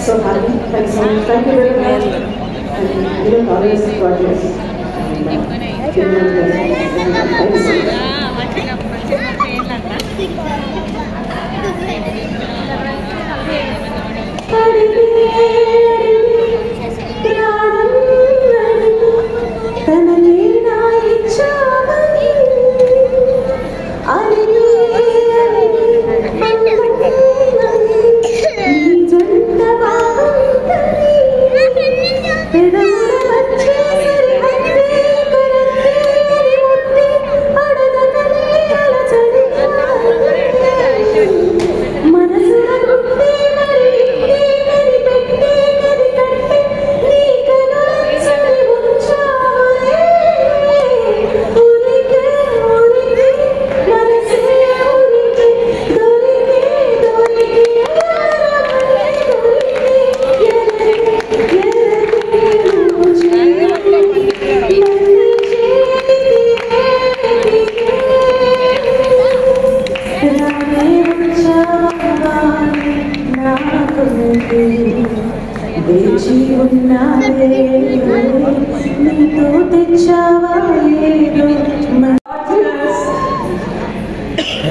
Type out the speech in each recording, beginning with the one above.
So happy. Thanks so much. Thank you very much. And you know, always God bless.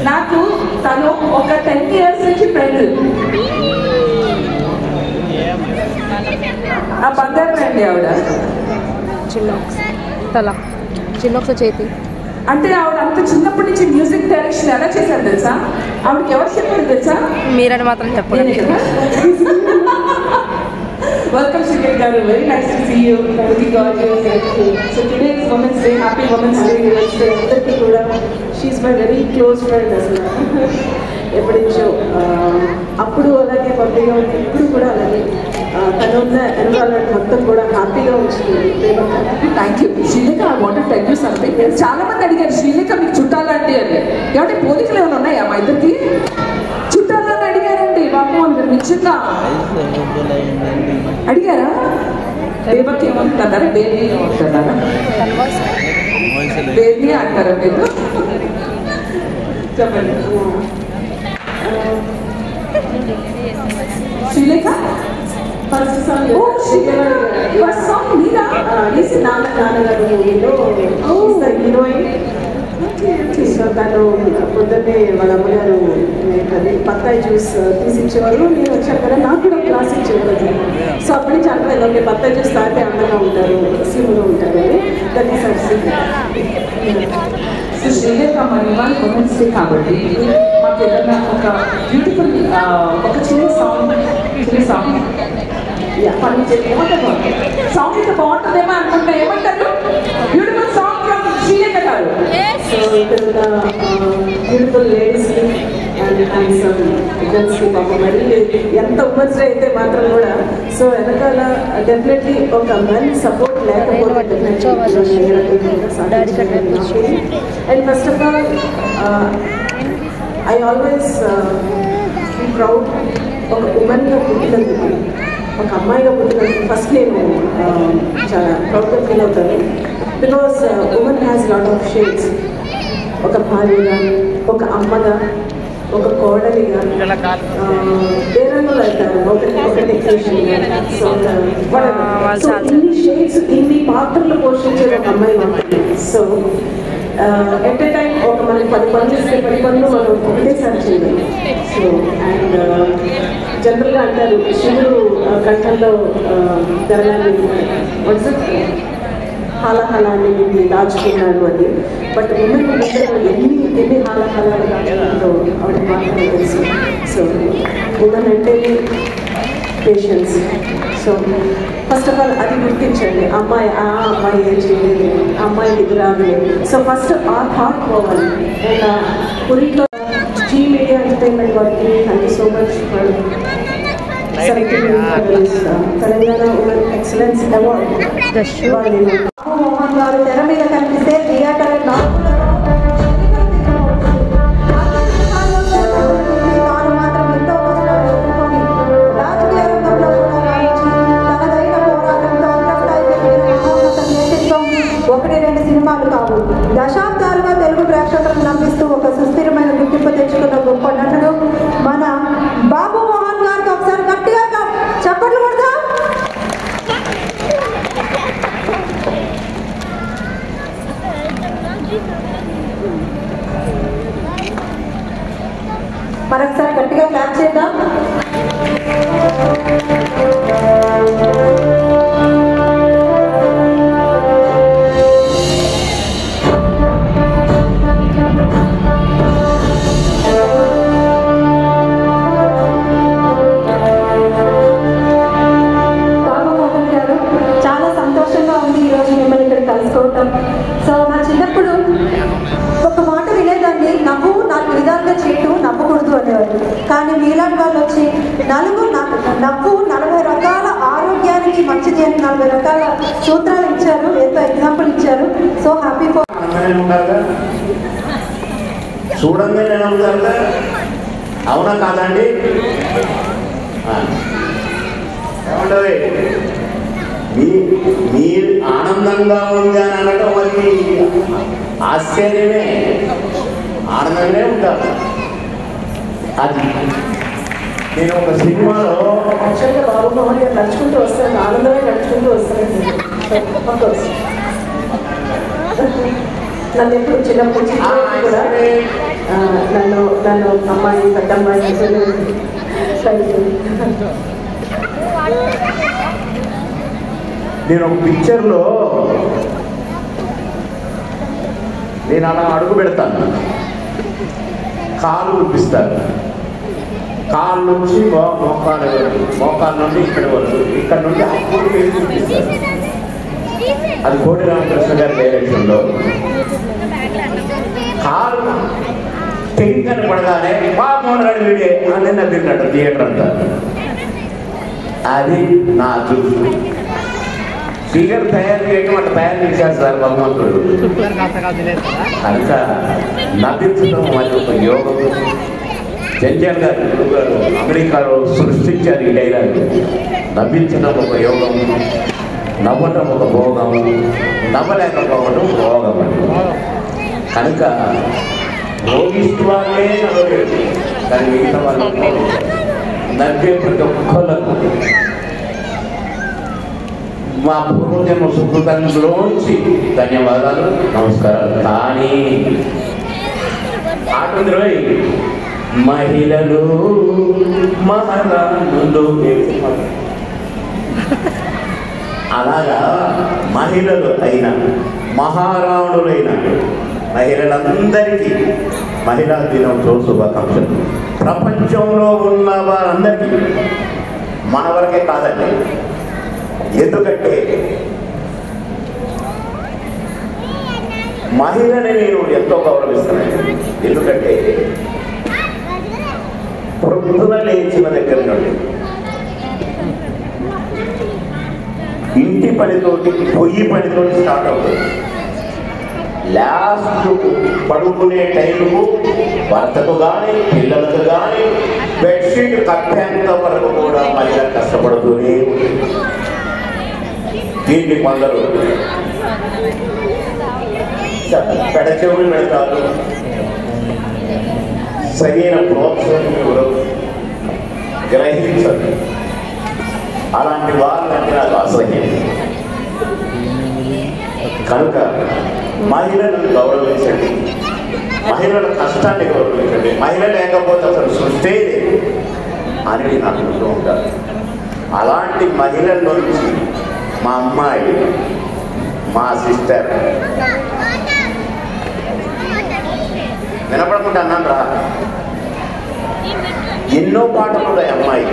నాకు తను ఒక 10 years నుంచి friend. ఆ బంగారం అండి ఆవిడ చిన్నొక్క చేతి అంటే ఆవిడ అంత చిన్నప్పటి నుంచి మ్యూజిక్ డైరెక్షన్ ఎలా చేశారు తెలుసా? ఆవిడకి ఎవరు చెప్పారు తెలుసా? మీరని మాత్రం చెప్పలేదు. Welcome, Shikar garu. Very nice to see you. Very gorgeous. So today is Women's Day. Happy Women's Day. Everybody kuda. She is my very close friend as well. ఎప్పటి నుంచో అప్పుడు అలాగే పబ్లిక్గా ఉంది, ఇప్పుడు కూడా అలాగే తను ఉన్న ఎన్విరాన్మెంట్ మొత్తం కూడా హ్యాపీగా ఉంచుతుంది. Thank you Srilekha. I want to tell you something. చాలా మంది అడిగారు శ్రీలేఖ మీకు చుట్టాలంటే అని. ఏమంటే పోలికలు ఏమైనా ఉన్నాయా మా ఇద్దరికి? చుట్టాలని అడిగారండి బాబు అందరు నిజంగా అడిగారా? బేబకి ఏమంటున్నారా? బేబీ ఏమంటున్నారా? బేబీ అంటారా మీరు? చెప్పండి. శ్రీలేఖ ఫస్ట్ సాంగ్ మీరా? నాన్నగారు మూవీలో హీరోయిన్. సో తను పొద్దున్నే వాళ్ళ అమ్మగారు అది బత్తాయి జ్యూస్ తీసిచ్చేవాళ్ళు. నేను వచ్చాను కదా, నాకు కూడా క్లాస్ ఇచ్చేవాళ్ళు. సో అప్పటి నుంచి అక్కడ ఓకే బత్తాయి జ్యూస్ తాగితే అందంగా ఉంటారు, స్లిమ్గా ఉంటారు అని దాన్ని సో శ్రీలేఖ మరి ఇవాళ ఉమెన్స్ డే కాబట్టి మాకు ఏదన్నా ఒక బ్యూటిఫుల్ ఒక చిన్న సాంగ్ ఏమంటారు? సాంగ్ అయితే బాగుంటుందేమో అనుకుంటా. ఏమంటారు? బ్యూటిఫుల్ సాంగ్ ఫ్రమ్ శ్రీలేఖ గారు. సో ఇక్కడ బ్యూటిఫుల్ లేడీస్ అండ్ హ్యాండ్సమ్ గర్ల్స్కి పాపం మరి ఎంత ఉమెన్స్ డే అయితే మాత్రం కూడా సో వెనకాల డెఫినెట్లీ ఒక మెన్ సపోర్ట్ లేకపోతే and first of all I always be proud ఒక ఉమెన్గా పుట్టినందుకు, ఒక అమ్మాయిగా పుట్టినందుకు ఫస్ట్ నేను చాలా ప్రౌడ్గా ఫీల్ అవుతాను. Because women has lot of shades. ఒక భార్యగా, ఒక అమ్మగా, ఒక కోడలిగా, ఏ రంగులు అవుతారు, ఒక టెక్నీషియన్గా. సో ఇన్ని షేడ్స్, ఇన్ని పాత్రలు పోషించే ఒక అమ్మాయి ఉంటుంది. సో ఎట్ ఎ టైం ఒక మనకి 10 పనులు చేస్తే 10 పనులు మనం ఒకటేసారి చేయాలి. సో అండ్ జనరల్గా అంటారు శివుడు కంఠంలో జరగాలి హాలాహలాన్ని దాచుకున్నాడు అని. బట్ ఉమెన్ ఎన్ని హాలాహలాలు దాచుకుంటూ ఆవిడ మాత్రమే తెలుసు. సో ఉమెన్ అంటే patience. So first of all అది గుర్తించండి. అమ్మాయి ఏం చేయలేదు, అమ్మాయికి ఎదురాగలేదు. సో ఫస్ట్ ఆ థాట్ పోవాలి. అండ్ పురిట్లో జీ మీడియా ఎంటర్టైన్మెంట్ వారికి thank you so much for selecting Telangana women excellence award. Mohan గారు తెర మీద కనిపిస్తే థియేటర్ దశాబ్దాలుగా తెలుగు ప్రేక్షకులను నమ్మిస్తూ ఒక సుస్థిరమైన గుర్తింపు తెచ్చుకున్న గొప్ప నటుడు మన బాబు మోహన్ గారికి ఒకసారి మరొకసారి గట్టిగా క్లాప్ చేద్దాం. సో నా చిన్నప్పుడు ఒక మాట వినేదాన్ని, నవ్వు 4 విధాలుగా చేయటం నవ్వకూడదు అనేవారు. కానీ మీలాంటి వాళ్ళు వచ్చి నవ్వు 40 రకాల ఆరోగ్యానికి మంచిది అని 40 రకాల సూత్రాలు ఇచ్చారు, ఎంతో ఎగ్జాంపుల్ ఇచ్చారు. సో హ్యాపీ ఫర్ చూడండి. అవునా కాదండి? ఏమంటారు? మీరు ఆనందంగా ఉంది అని అనడం అది ఆశ్చర్యమే, ఆనందంగానే ఉంటారు. అది నేను ఒక సినిమాలో యాక్చువల్గా బాబు మోహన్ గారు నడుచుకుంటూ వస్తాను, ఆనందమే నడుచుకుంటూ వస్తాను. నన్ను ఎప్పుడు చిన్నప్పుడు కూడా నన్ను అమ్మాయి పెద్దమ్మాయి నేను ఒక పిక్చర్లో నేను అలా అడుగు పెడతాను, కాలు చూపిస్తాను, కాలు నుంచి మోకాలు నుండి ఇక్కడ వరకు, ఇక్కడ నుండి అప్పుడు చూపిస్తారు. అది కోటి రామకృష్ణ గారి డైరెక్షన్లో. కాలు టెంకని పడగానే మోహన్ గారి వీడియో అని నవ్వినట్టు థియేటర్ అంతా. అది నా అదృష్టం. ఫిగర్ తయారు చేయడం అట్లా తయారు చేశారు సార్ భగవంతుడు. కనుక నవ్వించడం మరి ఒక యోగం. జంజాల్ గారు గురువు గారు అమెరికాలో సృష్టించారు ఈ డైలాగ్. నవ్వించడం ఒక యోగం, నవ్వటం ఒక భోగం, నవ్వలేకపోవడం భోగం. కనుక భోగిస్తూ వాళ్ళే నవ్వలేదు, కానీ మిగతా వాళ్ళు నవ్వే ప్రతి ఒక్కళ్ళకు మా పూర్వజన్మ సుకృతంలోంచి ధన్యవాదాలు, నమస్కారాలు. కానీ ఆటంద్రో మహిళలు మహారాణులు, అలాగా మహిళలు అయిన మహారాణులైన మహిళలందరికీ మహిళా దినోత్సవ శుభాకాంక్షలు. ప్రపంచంలో ఉన్న వారందరికీ, మన వరకే కాదండి. ఎందుకంటే మహిళని నేను ఎంతో గౌరవిస్తున్నాను. ఎందుకంటే ప్రొద్దున లేచిన దగ్గర నుండి ఇంటి పనితోటి పొయ్యి పనితోటి స్టార్ట్ అవుతుంది. లాస్ట్ పడుకునే టైంకు భర్తకు కానీ పిల్లలకు కానీ బెడ్షీట్ కట్టేంత వరకు కూడా మహిళ కష్టపడుతూనే ఉంటుంది. దీన్ని కొందరు పెడచెవులు పెడతారు, సరైన ప్రోత్సాహం ఇవ్వరు, గ్రహించరు. అలాంటి వాళ్ళంటే నాకు అసహ్యం. కనుక మహిళలను గౌరవించండి, మహిళల కష్టాన్ని గౌరవించండి. మహిళ లేకపోతే అసలు సృష్టి లేదు అని నేను అనుకుంటూ ఉంటాను. అలాంటి మహిళల నుంచి మా అమ్మాయి, మా సిస్టర్ వినపడకుండా అన్నాను రా, ఎన్నో పాటలు ఉన్నాయి అమ్మాయి.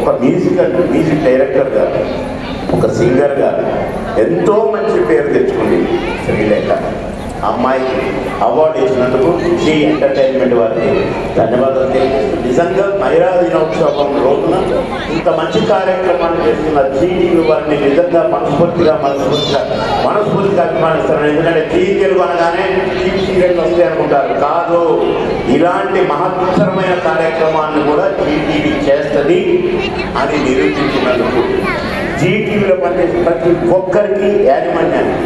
ఒక మ్యూజిక్ డైరెక్టర్గా, ఒక సింగర్గా ఎంతో మంచి పేరు తెచ్చుకుంది శ్రీలేఖ. అమ్మాయికి అవార్డు ఇచ్చినందుకు జీ ఎంటర్టైన్మెంట్ వారికి ధన్యవాదాలు తెలియజేస్తూ, నిజంగా మహిళా దినోత్సవం రోజున ఇంత మంచి కార్యక్రమాన్ని చేస్తున్న జీటీవీ వారిని నిజంగా మనస్ఫూర్తిగా అభిమానిస్తాను. ఎందుకంటే జీ తెలుగు అనగానే టీవీ సీరియల్ వస్తాయి అనుకుంటారు, కాదు. ఇలాంటి మహత్తరమైన కార్యక్రమాన్ని కూడా జీటీవీ చేస్తుంది అని నిరూపించినందుకు జీటీవీలో పనిచేసే ప్రతి ఒక్కరికి యాజమాన్యాన్ని